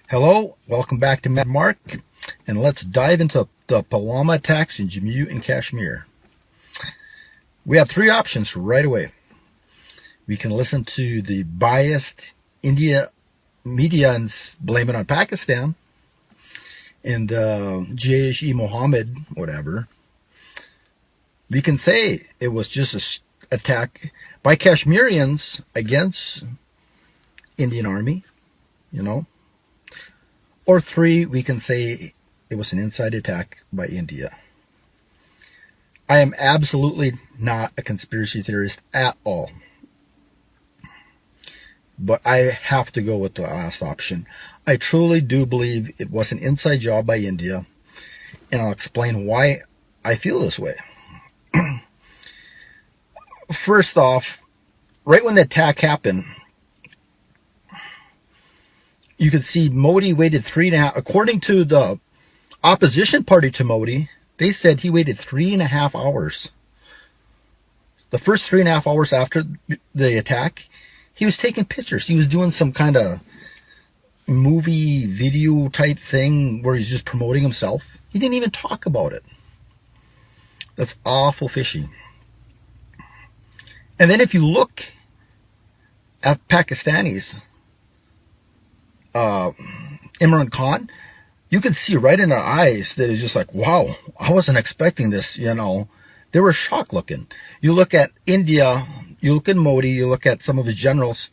Hello, welcome back to Mad Mark, and let's dive into the Pulwama attacks in Jammu and Kashmir. We have three options right away. We can listen to the biased India media and blame it on Pakistan and Jaish-e Mohammed, whatever. We can say it was just an attack by Kashmirians against Indian Army, Or three, we can say it was an inside attack by India. I am absolutely not a conspiracy theorist at all. But I have to go with the last option. I truly do believe it was an inside job by India, and I'll explain why I feel this way. First off, right when the attack happened, you could see Modi waited 3.5, according to the opposition party to Modi, they said he waited 3.5 hours. The first 3.5 hours after the attack, he was taking pictures. He was doing some kind of movie video type thing where he's just promoting himself. He didn't even talk about it. That's awful fishy. And then if you look at Pakistanis, Imran Khan, you could see right in their eyes that it's just like, wow, I wasn't expecting this, They were shocked looking. You look at India, you look at Modi, you look at some of his generals,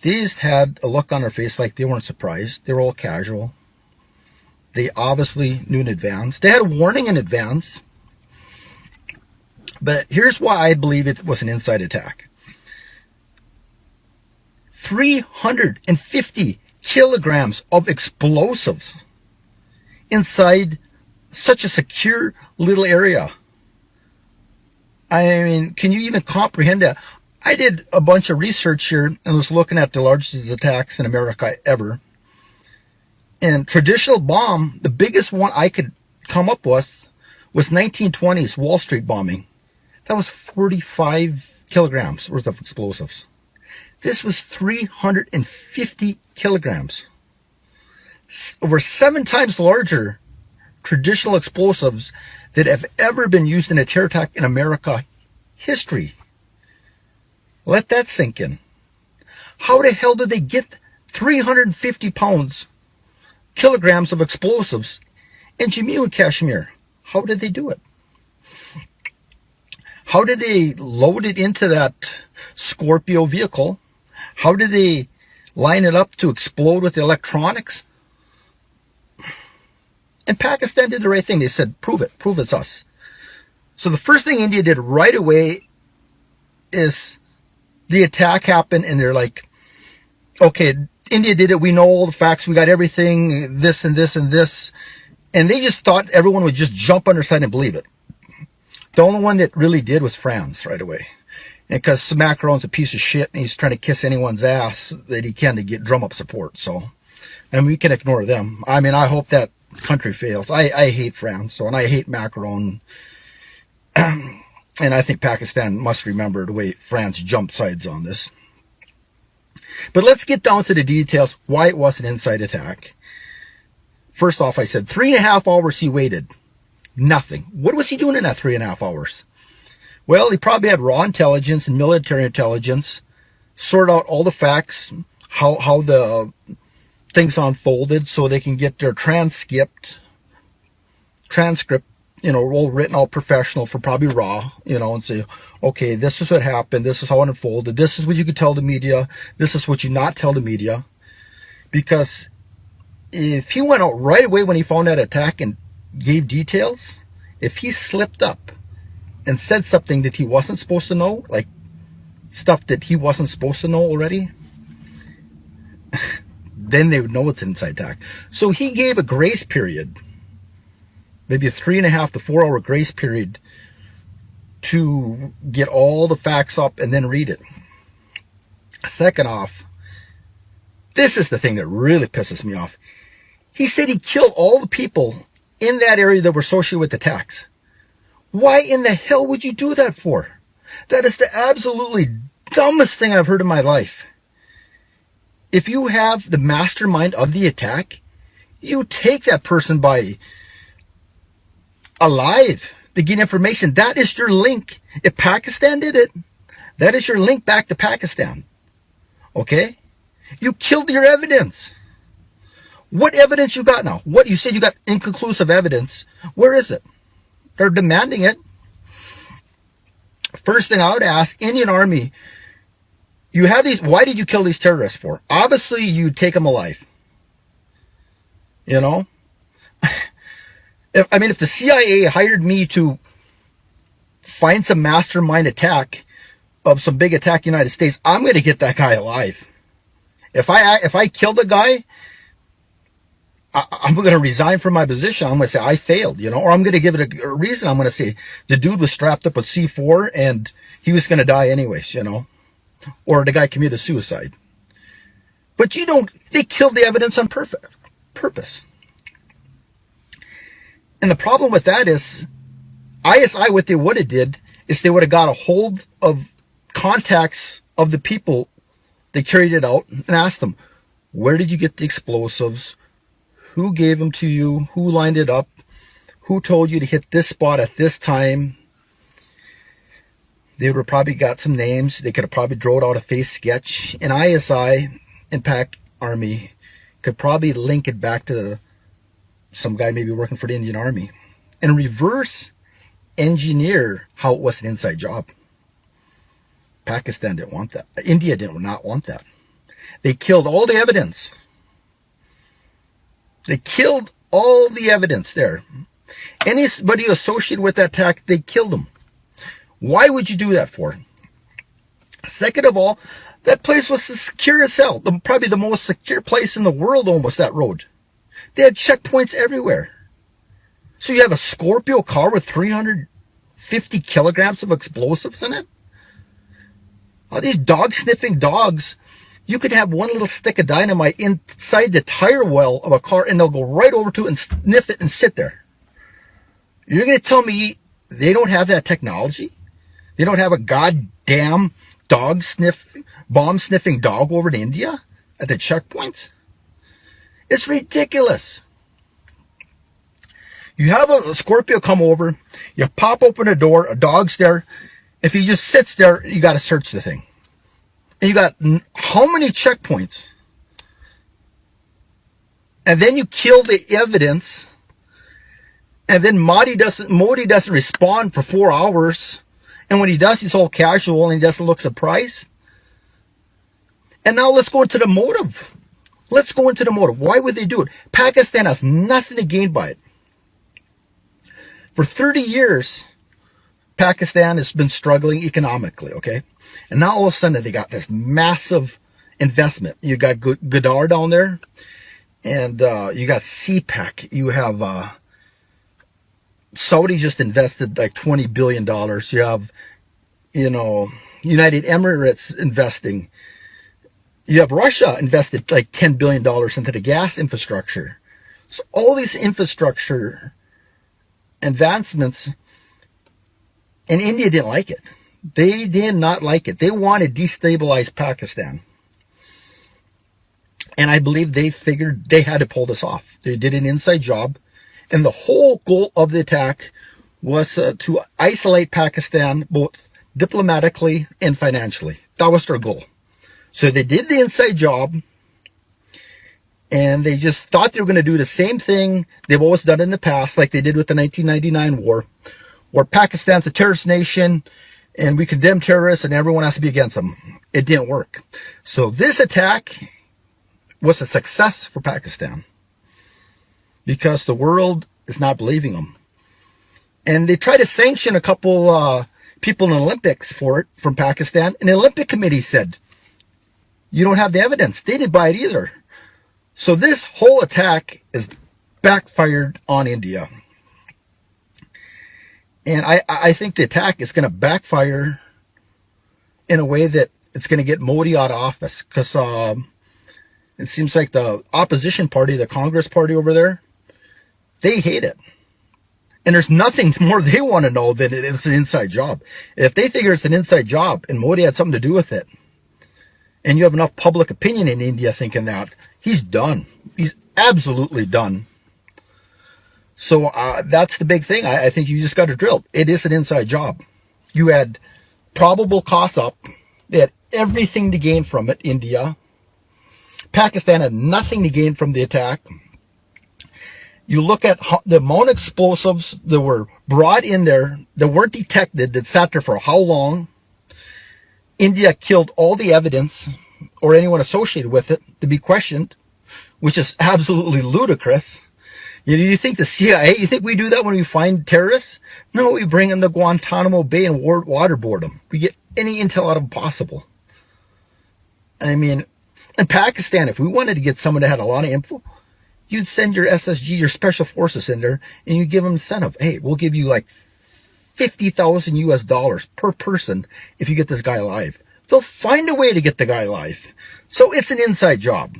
they just had a look on their face like they weren't surprised. They were all casual. They obviously knew in advance. They had a warning in advance. But here's why I believe it was an inside attack. 350 kilograms of explosives inside such a secure little area. I mean, can you even comprehend that? I did a bunch of research here and was looking at the largest attacks in America ever. And traditional bomb, the biggest one I could come up with was 1920s Wall Street bombing. That was 45 kilograms worth of explosives. This was 350 kilograms. Over 7 times larger traditional explosives that have ever been used in a terror attack in America history. Let that sink in. How the hell did they get 350 kilograms of explosives in Jammu and Kashmir? How did they do it? How did they load it into that Scorpio vehicle? How did they line it up to explode with the electronics? And Pakistan did the right thing. They said, prove it's us. So the first thing India did right away is the attack happened and they're like, okay, India did it. We know all the facts. We got everything, this and this and this. And they just thought everyone would just jump on their side and believe it. The only one that really did was France right away. And because Macron's a piece of shit and he's trying to kiss anyone's ass that he can to drum up support. So, and we can ignore them. I mean, I hope that country fails. I hate France, and I hate Macron. And I think Pakistan must remember the way France jumped sides on this. But let's get down to the details, why it was an inside attack. First off, I said 3.5 hours he waited. Nothing. What was he doing in that 3.5 hours? Well, he probably had raw intelligence and military intelligence, sort out all the facts, how the things unfolded so they can get their transcript, all written, all professional for probably raw, and say, okay, this is what happened. This is how it unfolded. This is what you could tell the media. This is what you not tell the media. Because if he went out right away when he found that attack and gave details, if he slipped up and said something that he wasn't supposed to know, like stuff that he wasn't supposed to know already, then they would know it's an inside attack. So he gave a grace period, maybe a 3.5 to 4 hour grace period to get all the facts up and then read it. Second off, this is the thing that really pisses me off. He said he killed all the people in that area that were associated with attacks. Why in the hell would you do that for? That is the absolutely dumbest thing I've heard in my life. if you have the mastermind of the attack, you take that person by alive to get information. That is your link. If Pakistan did it, that is your link back to Pakistan. Okay? You killed your evidence. What evidence you got now? What you said you got inconclusive evidence. Where is it? They're demanding it. First thing I would ask, Indian Army, you have these, why did you kill these terrorists for? Obviously you take them alive. You know? If the CIA hired me to find some mastermind attack of some big attack in the United States, I'm going to get that guy alive. If I kill the guy, I'm going to resign from my position. I'm going to say I failed, or I'm going to give it a reason. I'm going to say the dude was strapped up with C4 and he was going to die anyways, or the guy committed suicide. But they killed the evidence on purpose. And the problem with that is ISI, what they would have did is they would have got a hold of contacts of the people that carried it out and asked them, where did you get the explosives? Who gave them to you? Who lined it up? Who told you to hit this spot at this time? They would have probably got some names. They could have probably drawn out a face sketch. And ISI and Pak Army could probably link it back to some guy maybe working for the Indian Army and reverse engineer how it was an inside job. Pakistan didn't want that. India did not want that. They killed all the evidence. They killed all the evidence there. Anybody associated with that attack, they killed them. Why would you do that for? Second of all, that place was secure as hell. Probably the most secure place in the world, almost, that road. They had checkpoints everywhere. So you have a Scorpio car with 350 kilograms of explosives in it? All these dog-sniffing dogs, you could have one little stick of dynamite inside the tire well of a car and they'll go right over to it and sniff it and sit there. You're going to tell me they don't have that technology? They don't have a goddamn bomb-sniffing dog over in India at the checkpoints? It's ridiculous. You have a Scorpio come over, you pop open a door, a dog's there. If he just sits there, you got to search the thing. And you got how many checkpoints? And then you kill the evidence. And then Modi doesn't respond for 4 hours. And when he does, he's all casual and he doesn't look surprised. And now let's go into the motive. Why would they do it? Pakistan has nothing to gain by it. For 30 years, Pakistan has been struggling economically, okay? And now all of a sudden they got this massive investment. You got Gadar down there, and you got CPEC. You have Saudi just invested like $20 billion. You have, United Emirates investing. You have Russia invested like $10 billion into the gas infrastructure. So all these infrastructure advancements, and India didn't like it. They did not like it. They wanted to destabilize Pakistan. And I believe they figured they had to pull this off. They did an inside job. And the whole goal of the attack was to isolate Pakistan, both diplomatically and financially. That was their goal. So they did the inside job. And they just thought they were going to do the same thing they've always done in the past, like they did with the 1999 war, where Pakistan's a terrorist nation, and we condemn terrorists, and everyone has to be against them. It didn't work. So this attack was a success for Pakistan, because the world is not believing them. And they tried to sanction a couple people in the Olympics for it from Pakistan, and the Olympic Committee said, you don't have the evidence. They didn't buy it either. So this whole attack is backfired on India. And I think the attack is going to backfire in a way that it's going to get Modi out of office. Because it seems like the opposition party, the Congress party over there, they hate it. And there's nothing more they want to know than it's an inside job. If they figure it's an inside job and Modi had something to do with it, and you have enough public opinion in India thinking that, he's done. He's absolutely done. So that's the big thing. I think you just got to drill. It is an inside job. You had probable costs up. They had everything to gain from it, India. Pakistan had nothing to gain from the attack. You look at the amount of explosives that were brought in there that weren't detected, that sat there for how long. India killed all the evidence or anyone associated with it to be questioned, which is absolutely ludicrous. You think the CIA, you think we do that when we find terrorists? No, we bring them to Guantanamo Bay and waterboard them. We get any intel out of them possible. I mean, in Pakistan, if we wanted to get someone that had a lot of info, you'd send your SSG, your special forces in there, and you give them incentive. Hey, we'll give you like 50,000 US dollars per person if you get this guy alive. They'll find a way to get the guy alive. So it's an inside job.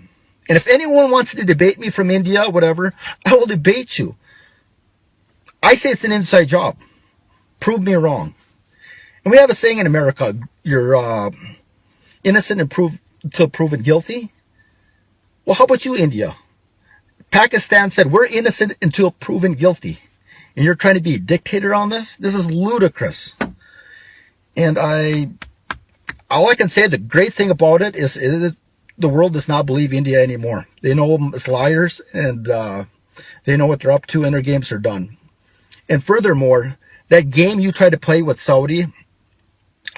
And if anyone wants to debate me from India, whatever, I will debate you. I say it's an inside job. Prove me wrong. And we have a saying in America, you're innocent until proven guilty. Well, how about you, India? Pakistan said, we're innocent until proven guilty. And you're trying to be a dictator on this? This is ludicrous. And all I can say, the great thing about it is the world does not believe India anymore. They know them as liars, and they know what they're up to, and their games are done. And furthermore, that game you tried to play with Saudi,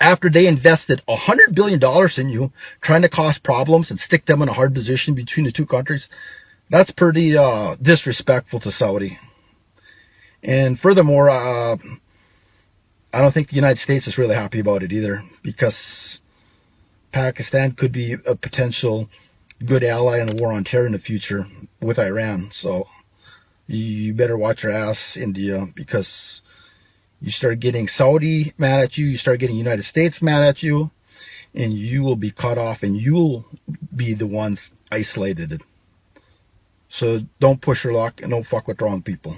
after they invested $100 billion in you, trying to cause problems and stick them in a hard position between the two countries, that's pretty disrespectful to Saudi. And furthermore, I don't think the United States is really happy about it either, because Pakistan could be a potential good ally in a war on terror in the future with Iran. So you better watch your ass, India, because you start getting Saudi mad at you, you start getting United States mad at you, and you will be cut off, and you'll be the ones isolated. So don't push your luck and don't fuck with the wrong people.